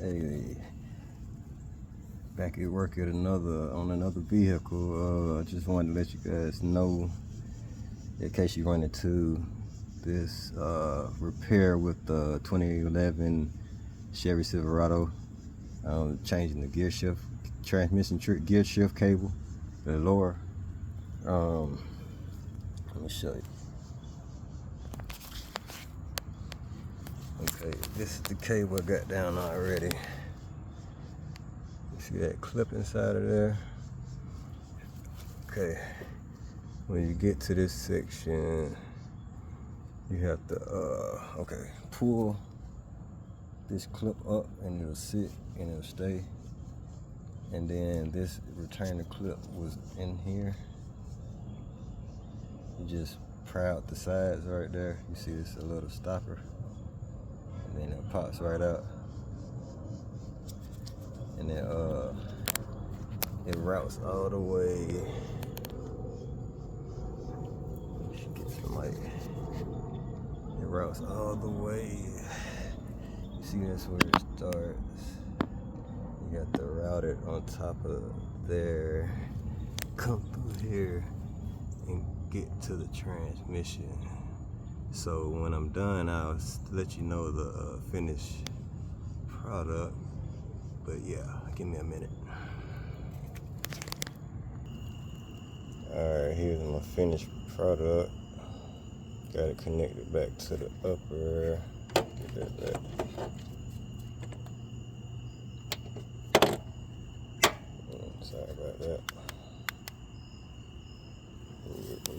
Hey, back at work at on another vehicle. I just wanted to let you guys know, in case you run into this repair with the 2011 Chevy Silverado, changing the gear shift, transmission gear shift cable, the lower. Let me show you. Okay, this is the cable I got down already. You see that clip inside of there? Okay, when you get to this section, you have to pull this clip up and it'll sit and it'll stay. And then this retainer clip was in here. You just pry out the sides right there. You see this a little stopper, and then it pops right out. And then it routes all the way. Get some light. It routes all the way. You see that's where it starts. You got to route it on top of there. Come through here and get to the transmission. So when I'm done, I'll let you know the finished product. But yeah, give me a minute. Alright, here's my finished product. Got it connected back to the upper. Get that back. Sorry about that.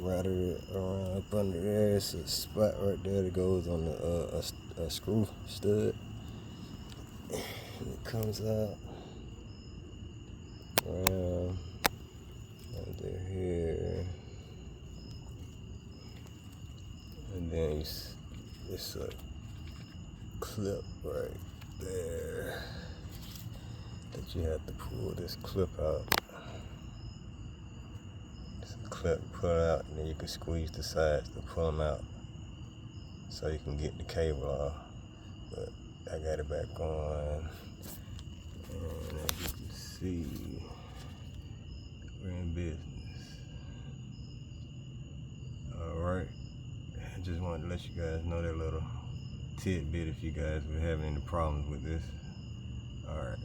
Routed it around up under there. It's a spot right there that goes on the a screw stud. And it comes out around under here, and then it's a clip right there that you have to pull this clip out. It's a clip, pull it out, and then you can squeeze the sides to pull them out so you can get the cable off. But I got it back on, and as you can see, we're in business. Alright, I just wanted to let you guys know that little tidbit if you guys were having any problems with this. Alright,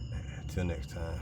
till next time.